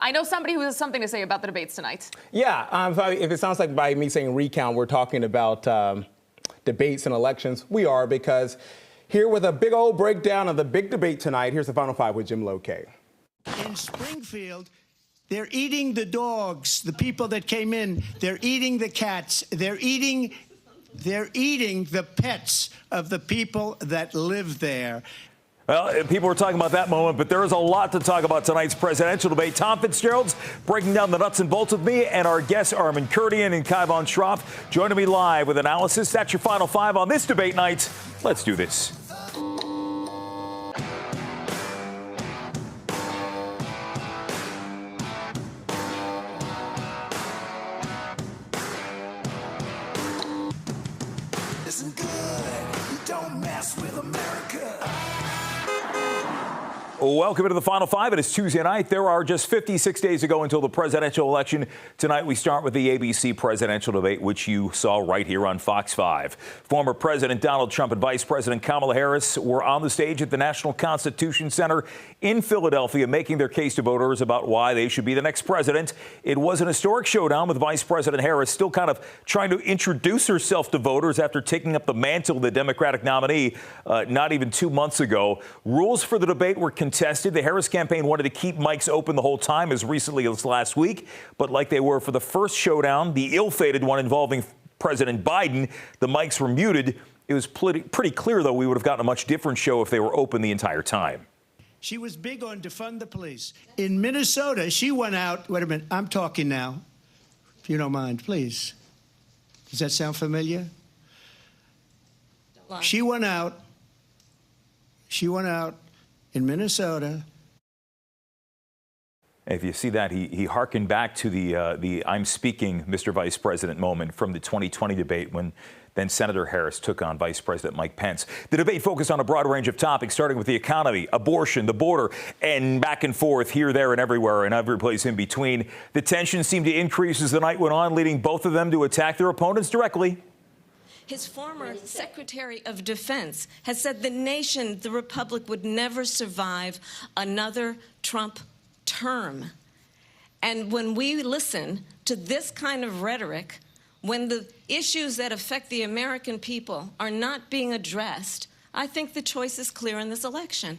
I know somebody who has something to say about the debates tonight. Yeah, if it sounds like by me saying recount, we're talking about debates and elections. We are, because here with a big old breakdown of the big debate tonight, here's the Final Five with Jim Lokay. In Springfield, they're eating the dogs, the people that came in. They're eating the cats. They're eating the pets of the people that live there. Well, people were talking about that moment, but there is a lot to talk about tonight's presidential debate. Tom Fitzgerald's breaking down the nuts and bolts with me, and our guests, Armin Kurdian and Kai von Schroff, joining me live with analysis. That's your Final Five on this debate night. Let's do this. Isn't good. You don't mess with America. Welcome into the Final Five. It is Tuesday night. There are just 56 days to go until the presidential election. Tonight, we start with the ABC presidential debate, which you saw right here on Fox 5. Former President Donald Trump and Vice President Kamala Harris were on the stage at the National Constitution Center in Philadelphia, making their case to voters about why they should be the next president. It was an historic showdown, with Vice President Harris still kind of trying to introduce herself to voters after taking up the mantle of the Democratic nominee not even 2 months ago. Rules for the debate were contested. The Harris campaign wanted to keep mics open the whole time as recently as last week. But like they were for the first showdown, the ill-fated one involving President Biden, the mics were muted. It was pretty clear, though, we would have gotten a much different show if they were open the entire time. She was big on defund the police. In Minnesota, she went out. Wait a minute. I'm talking now. If you don't mind, please. Does that sound familiar? She went out. She went out in Minnesota. If you see that, he hearkened back to the I'm speaking, Mr. Vice President moment from the 2020 debate, when then Senator Harris took on Vice President Mike Pence. The debate focused on a broad range of topics, starting with the economy, abortion, the border, and back and forth here, there, and everywhere, and every place in between. The tension seemed to increase as the night went on, leading both of them to attack their opponents directly. His former Secretary of Defense has said the nation, the Republic, would never survive another Trump term. And when we listen to this kind of rhetoric, when the issues that affect the American people are not being addressed, I think the choice is clear in this election.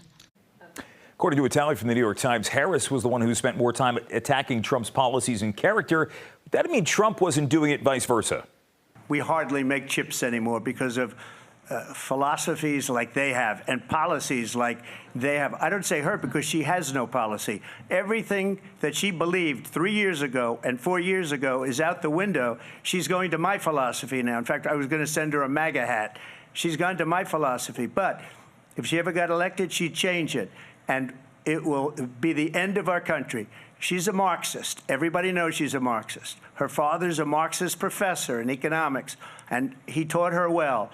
According to a tally from the New York Times, Harris was the one who spent more time attacking Trump's policies and character. That didn't mean Trump wasn't doing it vice versa. We hardly make chips anymore because of philosophies like they have and policies like they have. I don't say her because she has no policy. Everything that she believed 3 years ago and 4 years ago is out the window. She's going to my philosophy now. In fact, I was going to send her a MAGA hat. She's gone to my philosophy. But if she ever got elected, she'd change it. And it will be the end of our country. She's a Marxist. Everybody knows she's a Marxist. Her father's a Marxist professor in economics, and he taught her well.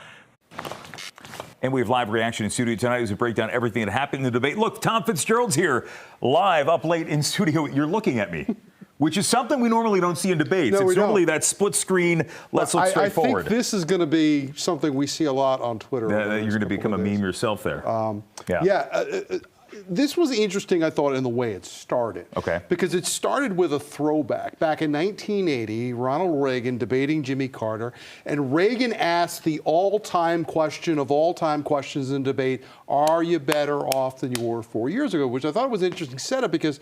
And we have live reaction in studio tonight as we break down everything that happened in the debate. Look, Tom Fitzgerald's here, live, up late in studio. You're looking at me, which is something we normally don't see in debates. No, it's normally that split screen, let's look straightforward. I think this is going to be something we see a lot on Twitter. You're going to become a meme yourself there. This was interesting, I thought, in the way it started. Okay. Because it started with a throwback. Back in 1980, Ronald Reagan debating Jimmy Carter, and Reagan asked the all-time question of all-time questions in debate, are you better off than you were 4 years ago? Which I thought was an interesting setup, because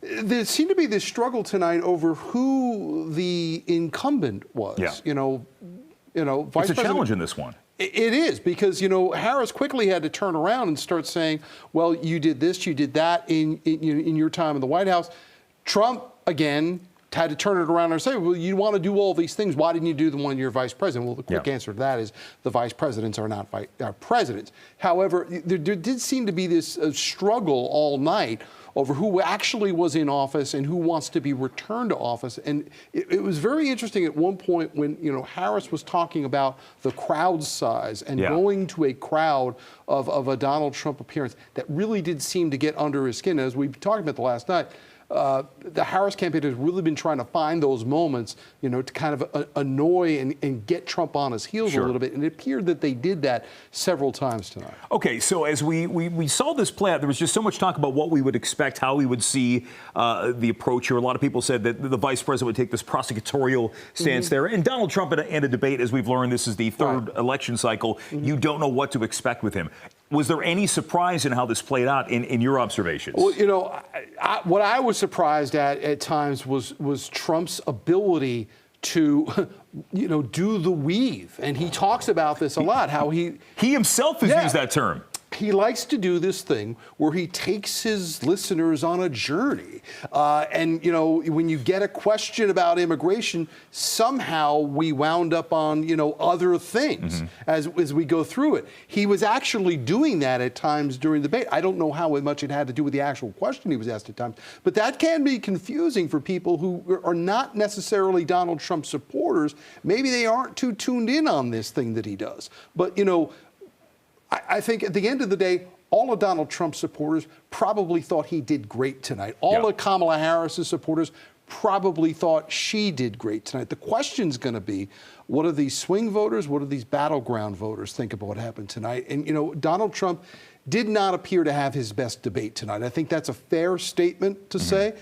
there seemed to be this struggle tonight over who the incumbent was. Yeah. You know, Vice It's a President, challenge in this one. It is, because, Harris quickly had to turn around and start saying, well, you did this, you did that in your time in the White House. Trump, again, had to turn it around and say, well, you want to do all these things. Why didn't you do them when you're vice president? Well, the quick answer to that is the vice presidents are not presidents. However, there did seem to be this struggle all night over who actually was in office and who wants to be returned to office. And it was very interesting at one point when, Harris was talking about the crowd size and going to a crowd of a Donald Trump appearance that really did seem to get under his skin. As we talked about the last night, the Harris campaign has really been trying to find those moments, to kind of annoy and get Trump on his heels a little bit. And it appeared that they did that several times tonight. Okay, so as we saw this play out, there was just so much talk about what we would expect, how we would see the approach here. A lot of people said that the vice president would take this prosecutorial stance there. And Donald Trump in a debate, as we've learned, this is the third election cycle. You don't know what to expect with him. Was there any surprise in how this played out in your observations? Well, what I was surprised at times was Trump's ability to, do the weave. And he talks about this a lot, how he himself has used that term. He likes to do this thing where he takes his listeners on a journey. And, when you get a question about immigration, somehow we wound up on, other things as we go through it. He was actually doing that at times during the debate. I don't know how much it had to do with the actual question he was asked at times, but that can be confusing for people who are not necessarily Donald Trump supporters. Maybe they aren't too tuned in on this thing that he does. But, I think at the end of the day, all of Donald Trump's supporters probably thought he did great tonight. All of Kamala Harris's supporters probably thought she did great tonight. The question's going to be, what do these swing voters, what do these battleground voters think about what happened tonight? And, Donald Trump did not appear to have his best debate tonight. I think that's a fair statement to say.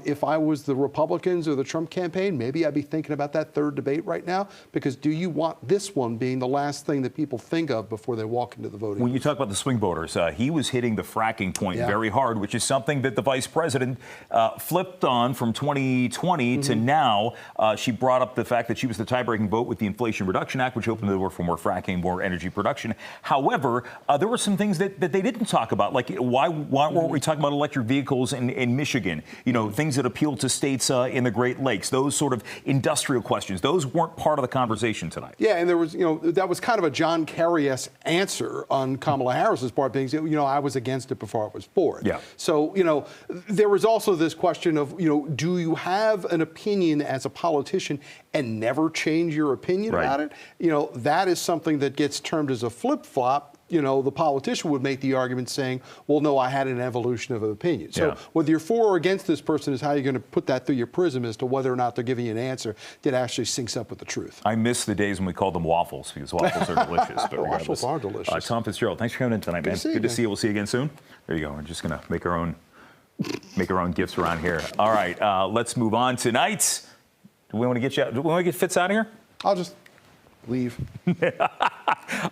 If I was the Republicans or the Trump campaign, maybe I'd be thinking about that third debate right now, because do you want this one being the last thing that people think of before they walk into the voting When booth? you talk about the swing voters, he was hitting the fracking point very hard, which is something that the vice president flipped on from 2020 to now. She brought up the fact that she was the tie-breaking vote with the Inflation Reduction Act, which opened the door for more fracking, more energy production. However, there were some things that they didn't talk about, like why weren't we talking about electric vehicles in Michigan? Things that appeal to states in the Great Lakes, those sort of industrial questions, those weren't part of the conversation tonight. Yeah, and there was, that was kind of a John Kerry-esque answer on Kamala Harris's part, being, I was against it before I was for it. Yeah. So, there was also this question of, do you have an opinion as a politician and never change your opinion about it? That is something that gets termed as a flip-flop. The politician would make the argument saying, well, no, I had an evolution of an opinion. So whether you're for or against this person is how you're going to put that through your prism as to whether or not they're giving you an answer that actually syncs up with the truth. I miss the days when we called them waffles, because waffles are delicious. But waffles are delicious. Tom Fitzgerald, thanks for coming in tonight, man. Good to see you. We'll see you again soon. There you go. We're just going to make our own gifts around here. All right, let's move on tonight. Do we want to get you out? Do we want to get Fitz out of here? I'll just leave.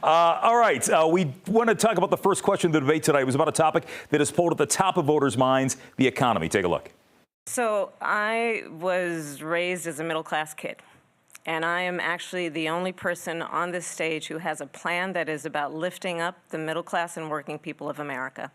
All right. We want to talk about the first question of the debate tonight. It was about a topic that is pulled at the top of voters' minds, the economy. Take a look. So I was raised as a middle-class kid, and I am actually the only person on this stage who has a plan that is about lifting up the middle class and working people of America.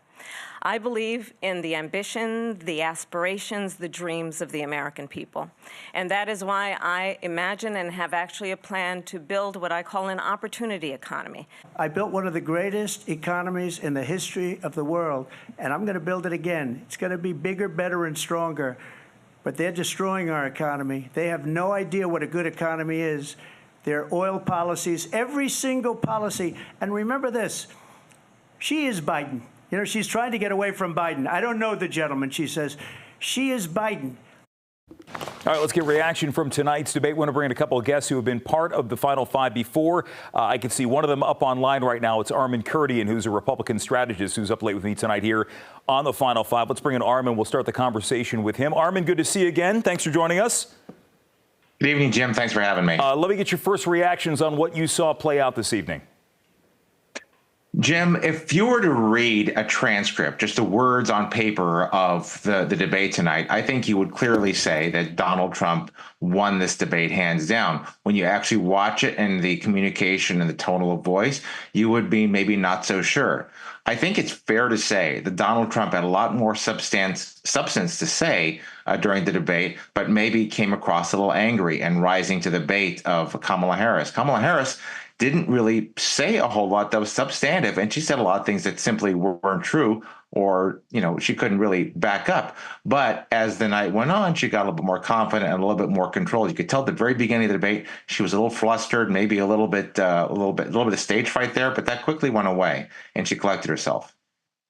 I believe in the ambition, the aspirations, the dreams of the American people. And that is why I imagine and have actually a plan to build what I call an opportunity economy. I built one of the greatest economies in the history of the world, and I'm going to build it again. It's going to be bigger, better, and stronger. But they're destroying our economy. They have no idea what a good economy is. Their oil policies, every single policy. And remember this, she is Biden. She's trying to get away from Biden. I don't know the gentleman, she says. She is Biden. All right, let's get reaction from tonight's debate. We want to bring in a couple of guests who have been part of the Final Five before. I can see one of them up online right now. It's Armin Kurdian, who's a Republican strategist, who's up late with me tonight here on the Final Five. Let's bring in Armin. We'll start the conversation with him. Armin, good to see you again. Thanks for joining us. Good evening, Jim. Thanks for having me. Let me get your first reactions on what you saw play out this evening. Jim, if you were to read a transcript, just the words on paper of the debate tonight, I think you would clearly say that Donald Trump won this debate hands down. When you actually watch it and the communication and the tone of voice, you would be maybe not so sure. I think it's fair to say that Donald Trump had a lot more substance to say during the debate, but maybe came across a little angry and rising to the bait of Kamala Harris. Kamala Harris didn't really say a whole lot that was substantive, and she said a lot of things that simply weren't true, or she couldn't really back up. But as the night went on, she got a little bit more confident and a little bit more control. You could tell at the very beginning of the debate she was a little flustered, maybe a little bit of stage fright there, but that quickly went away, and she collected herself.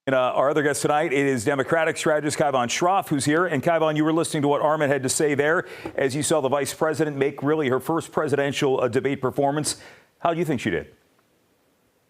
And our other guest tonight is Democratic strategist Kayvan Shroff, who's here. And Kayvan, you were listening to what Armin had to say there as you saw the vice president make really her first presidential debate performance. How do you think she did?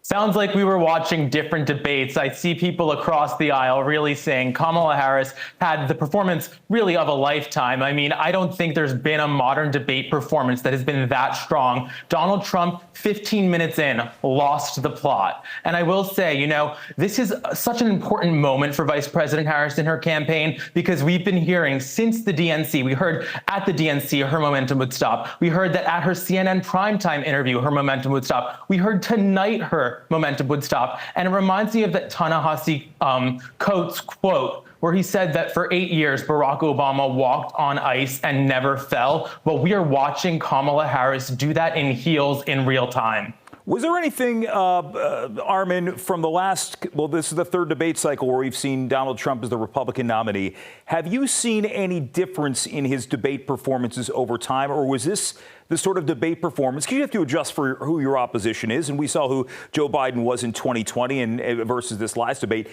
Sounds like we were watching different debates. I see people across the aisle really saying Kamala Harris had the performance really of a lifetime. I mean, I don't think there's been a modern debate performance that has been that strong. Donald Trump, 15 minutes in, lost the plot. And I will say, you know, this is such an important moment for Vice President Harris in her campaign because we've been hearing since the DNC, we heard at the DNC her momentum would stop. We heard that at her CNN primetime interview, her momentum would stop. We heard tonight her momentum would stop. And it reminds me of that Ta-Nehisi Coates quote, where he said that for 8 years, Barack Obama walked on ice and never fell. Well, we are watching Kamala Harris do that in heels in real time. Was there anything, Armin, from the last, well, this is the third debate cycle where we've seen Donald Trump as the Republican nominee. Have you seen any difference in his debate performances over time, or was this the sort of debate performance? Because you have to adjust for who your opposition is, and we saw who Joe Biden was in 2020 and versus this last debate.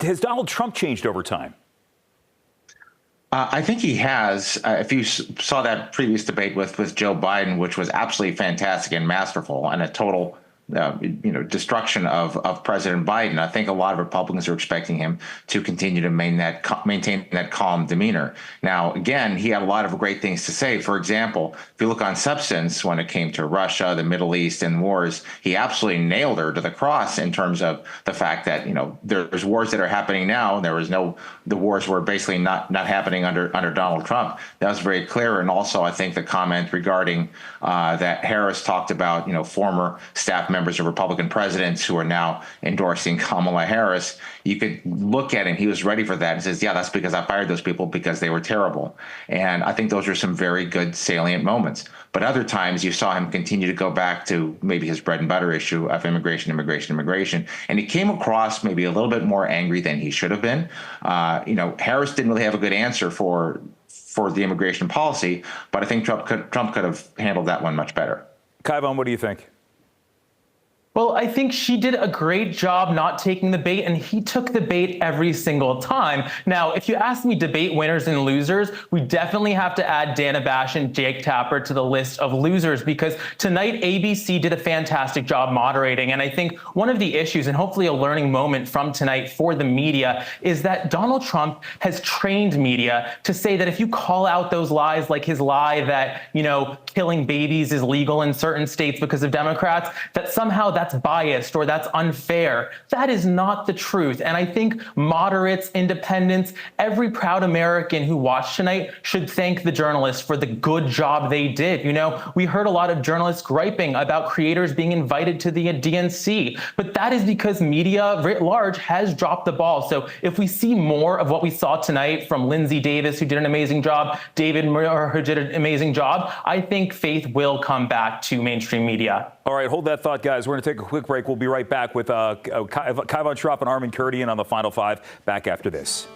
Has Donald Trump changed over time? I think he has. If you saw that previous debate with Joe Biden, which was absolutely fantastic and masterful and a total destruction of President Biden, I think a lot of Republicans are expecting him to continue to maintain that calm demeanor. Now, again, he had a lot of great things to say. For example, if you look on substance when it came to Russia, the Middle East, and wars, he absolutely nailed her to the cross in terms of the fact that, you know, there's wars that are happening now. The wars were basically not happening under Donald Trump. That was very clear. And also, I think the comment regarding that Harris talked about, you know, former staff members of Republican presidents who are now endorsing Kamala Harris, you could look at him. He was ready for that and says, yeah, that's because I fired those people because they were terrible. And I think those are some very good salient moments. But other times you saw him continue to go back to maybe his bread and butter issue of immigration. And he came across maybe a little bit more angry than he should have been. Harris didn't really have a good answer for the immigration policy, but I think Trump could have handled that one much better. Kayvan, what do you think? Well, I think she did a great job not taking the bait, and he took the bait every single time. Now, if you ask me debate winners and losers, we definitely have to add Dana Bash and Jake Tapper to the list of losers because tonight ABC did a fantastic job moderating. And I think one of the issues, and hopefully a learning moment from tonight for the media, is that Donald Trump has trained media to say that if you call out those lies, like his lie that, you know, killing babies is legal in certain states because of Democrats, that somehow that's biased or that's unfair. That is not the truth. And I think moderates, independents, every proud American who watched tonight should thank the journalists for the good job they did. You know, we heard a lot of journalists griping about creators being invited to the DNC, but that is because media writ large has dropped the ball. So if we see more of what we saw tonight from Lindsay Davis, who did an amazing job, David Muir, who did an amazing job, I think faith will come back to mainstream media. All right, hold that thought, guys. We're going to take a quick break. We'll be right back with Kayvan Shroff and Armin Kurdian on the Final Five. Back after this.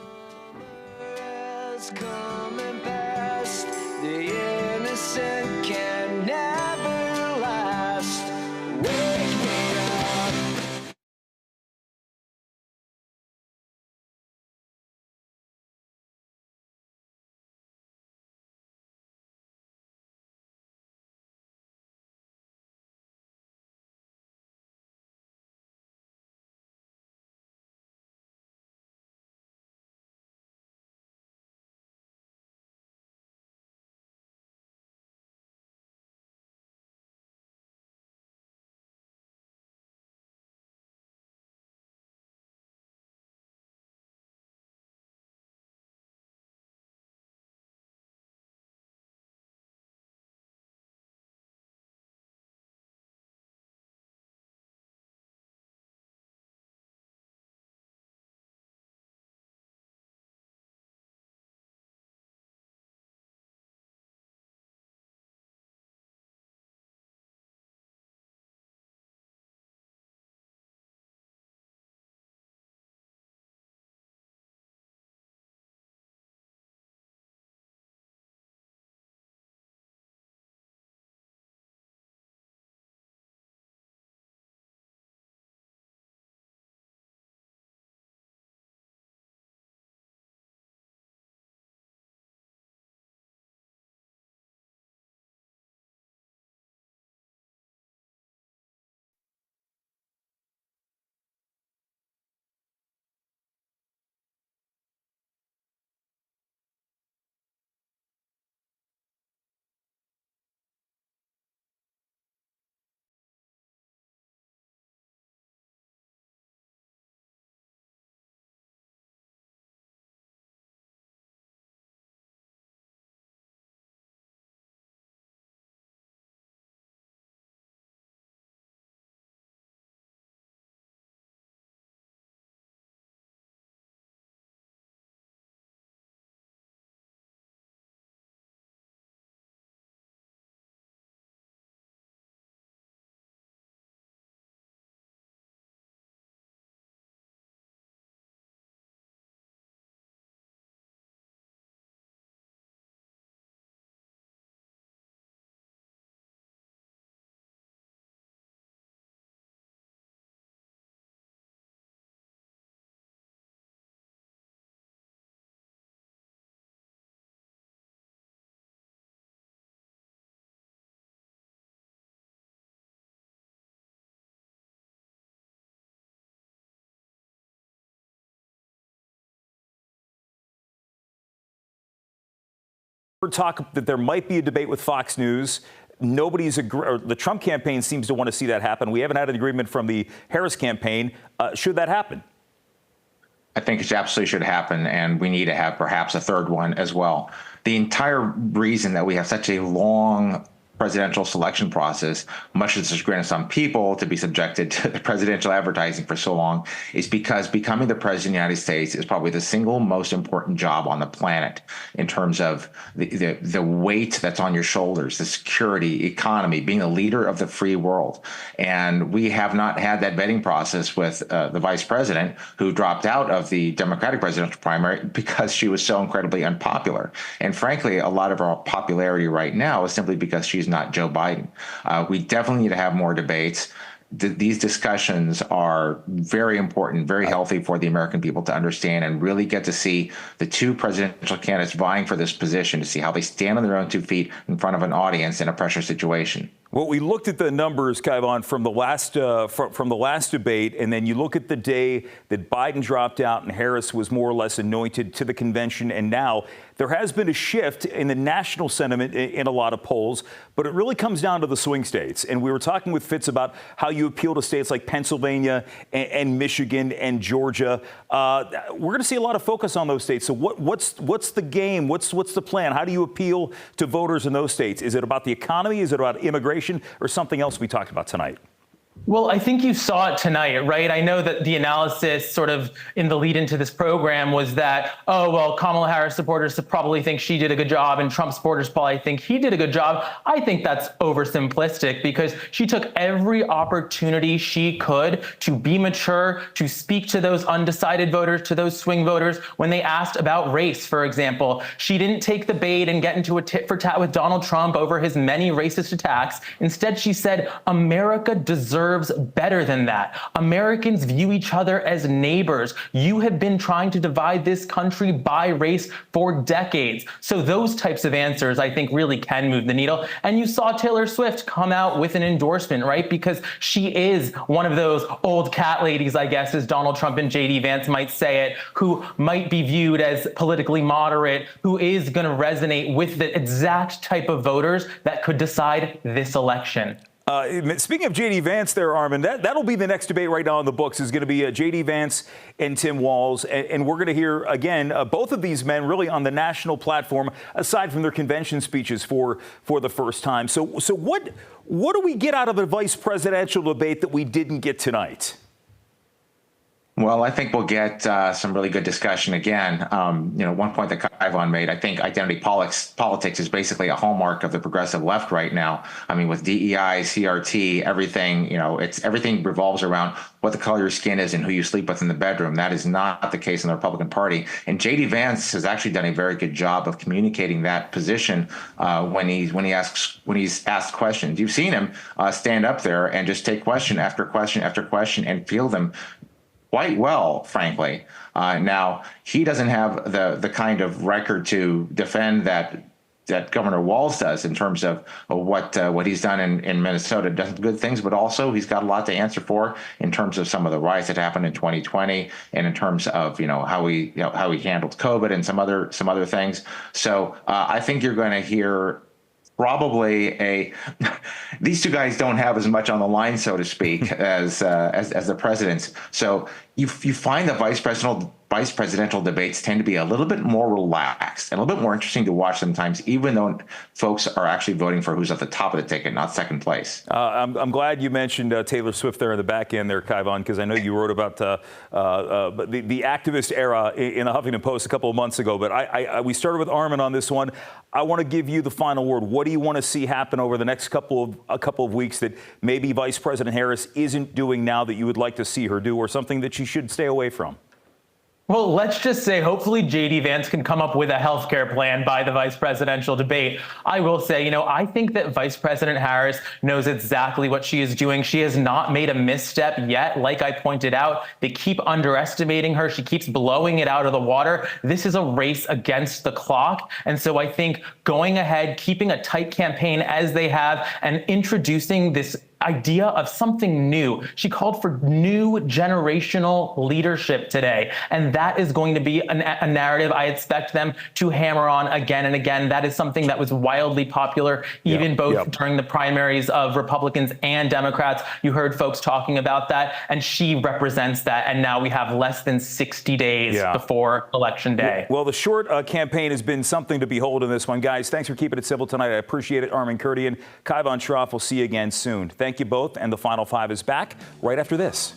Talk that there might be a debate with Fox News. The Trump campaign seems to want to see that happen. We haven't had an agreement from the Harris campaign. Should that happen? I think it absolutely should happen, and we need to have perhaps a third one as well. The entire reason that we have such a long presidential selection process, much as there's granted some people to be subjected to the presidential advertising for so long, is because becoming the president of the United States is probably the single most important job on the planet in terms of the weight that's on your shoulders, the security, economy, being the leader of the free world. And we have not had that vetting process with the vice president, who dropped out of the Democratic presidential primary because she was so incredibly unpopular. And frankly, a lot of our popularity right now is simply because she's not Joe Biden. We definitely need to have more debates. These discussions are very important, very healthy for the American people to understand and really get to see the two presidential candidates vying for this position, to see how they stand on their own 2 feet in front of an audience in a pressure situation. Well, we looked at the numbers, Kaivan, from the last debate, and then you look at the day that Biden dropped out and Harris was more or less anointed to the convention, and now there has been a shift in the national sentiment in a lot of polls, but it really comes down to the swing states. And we were talking with Fitz about how you appeal to states like Pennsylvania and Michigan and Georgia. We're going to see a lot of focus on those states. So what's the game? What's the plan? How do you appeal to voters in those states? Is it about the economy? Is it about immigration, or something else we talked about tonight? Well, I think you saw it tonight, right? I know that the analysis sort of in the lead into this program was that, oh, well, Kamala Harris supporters probably think she did a good job and Trump supporters probably think he did a good job. I think that's oversimplistic, because she took every opportunity she could to be mature, to speak to those undecided voters, to those swing voters. When they asked about race, for example, she didn't take the bait and get into a tit for tat with Donald Trump over his many racist attacks. Instead, she said, America deserves better than that. Americans view each other as neighbors. You have been trying to divide this country by race for decades. So those types of answers, I think, really can move the needle. And you saw Taylor Swift come out with an endorsement, right? Because she is one of those old cat ladies, I guess, as Donald Trump and J.D. Vance might say it, who might be viewed as politically moderate, who is going to resonate with the exact type of voters that could decide this election. Speaking of J.D. Vance there, Armin, that'll be the next debate right now in the books, is going to be J.D. Vance and Tim Walz. And we're going to hear, again, both of these men really on the national platform, aside from their convention speeches for the first time. So what do we get out of a vice presidential debate that we didn't get tonight? Well, I think we'll get some really good discussion again. One point that Kaivan made, I think identity politics is basically a hallmark of the progressive left right now. I mean, with DEI, CRT, everything, everything revolves around what the color of your skin is and who you sleep with in the bedroom. That is not the case in the Republican Party. And J.D. Vance has actually done a very good job of communicating that position when he's asked questions. You've seen him stand up there and just take question after question after question and field them quite well, frankly. Now, he doesn't have the kind of record to defend that Governor Walz does in terms of what he's done in Minnesota. Does good things, but also he's got a lot to answer for in terms of some of the riots that happened in 2020, and in terms of how he handled COVID and some other things. So I think you're going to hear probably these two guys don't have as much on the line, so to speak, as the presidents. So you find the vice presidential debates tend to be a little bit more relaxed and a little bit more interesting to watch sometimes, even though folks are actually voting for who's at the top of the ticket, not second place. I'm glad you mentioned Taylor Swift there in the back end there, Kaivan, because I know you wrote about the activist era in the Huffington Post a couple of months ago. But we started with Armin on this one. I want to give you the final word. What do you want to see happen over the next couple of weeks that maybe Vice President Harris isn't doing now that you would like to see her do, or something that she should stay away from? Well, let's just say hopefully J.D. Vance can come up with a healthcare plan by the vice presidential debate. I will say, I think that Vice President Harris knows exactly what she is doing. She has not made a misstep yet. Like I pointed out, they keep underestimating her. She keeps blowing it out of the water. This is a race against the clock. And so I think going ahead, keeping a tight campaign as they have, and introducing this idea of something new. She called for new generational leadership today. And that is going to be a narrative I expect them to hammer on again and again. That is something that was wildly popular, even both during the primaries of Republicans and Democrats. You heard folks talking about that, and she represents that. And now we have less than 60 days before Election Day. Well, the short campaign has been something to behold in this one. Guys, thanks for keeping it civil tonight. I appreciate it. Armin Kurdian, Kai von Schroff, we'll see you again soon. Thank you both, and the Final Five is back right after this.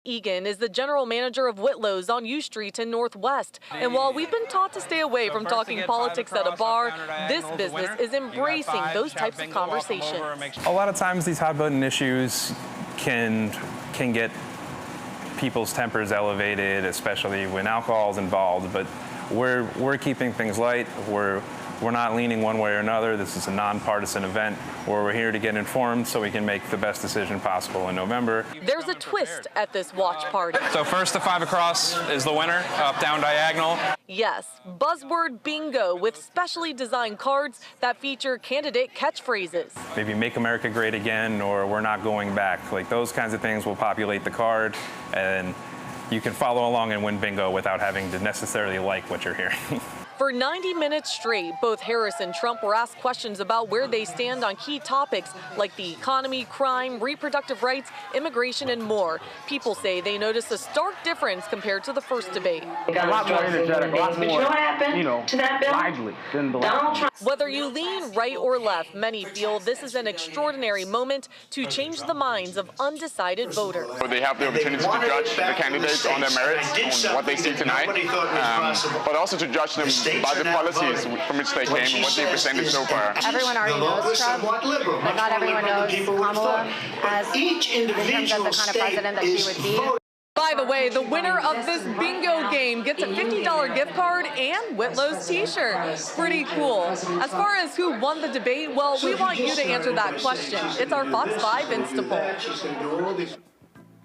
Egan is the general manager of Whitlow's on U Street in Northwest. And while we've been taught to stay away from talking politics at a bar, this business is embracing those types of conversations. A lot of times these hot-button issues can get people's tempers elevated, especially when alcohol is involved, but we're keeping things light. We're not leaning one way or another. This is a nonpartisan event where we're here to get informed so we can make the best decision possible in November. There's a twist at this watch party. So first the 5 across is the winner, up, down, diagonal. Yes, buzzword bingo with specially designed cards that feature candidate catchphrases. Maybe make America great again, or we're not going back. Like those kinds of things will populate the card, and you can follow along and win bingo without having to necessarily like what you're hearing. For 90 minutes straight, both Harris and Trump were asked questions about where they stand on key topics like the economy, crime, reproductive rights, immigration, and more. People say they noticed a stark difference compared to the first debate. A lot more energetic, a lot more, to that bill? Lively than the last one. Whether you lean right or left, many feel this is an extraordinary moment to change the minds of undecided voters. They have the opportunity to judge the candidates on their merits, on what they see tonight, but also to judge them by the policies from which they came and what they presented so far. Everyone already knows Trump, but not everyone knows Kamala as in terms of the kind of president that she would be. By the way, the winner of this bingo game gets a $50 gift card and Whitlow's t-shirt. Pretty cool. As far as who won the debate, well, we want you to answer that question. It's our Fox 5 Insta poll.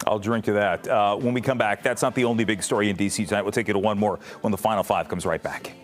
I'll drink to that. When we come back, that's not the only big story in D.C. tonight. We'll take you to one more when the Final Five comes right back.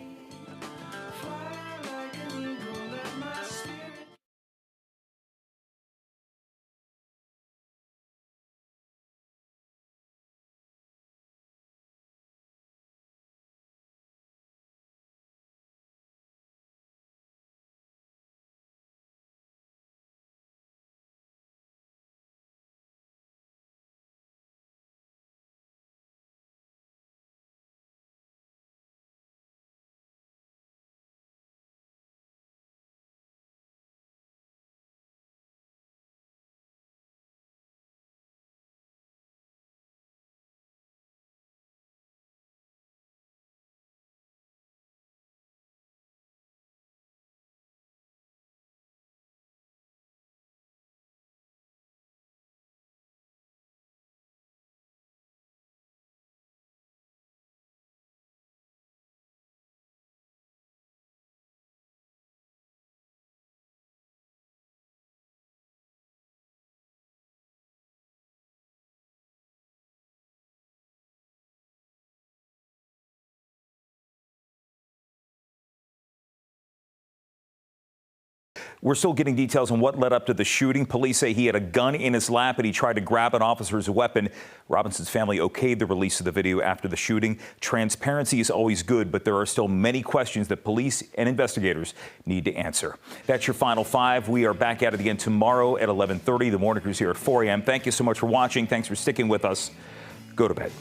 We're still getting details on what led up to the shooting. Police say he had a gun in his lap and he tried to grab an officer's weapon. Robinson's family okayed the release of the video after the shooting. Transparency is always good, but there are still many questions that police and investigators need to answer. That's your Final Five. We are back at it again tomorrow at 11:30. The Morning Crew's here at 4 a.m. Thank you so much for watching. Thanks for sticking with us. Go to bed.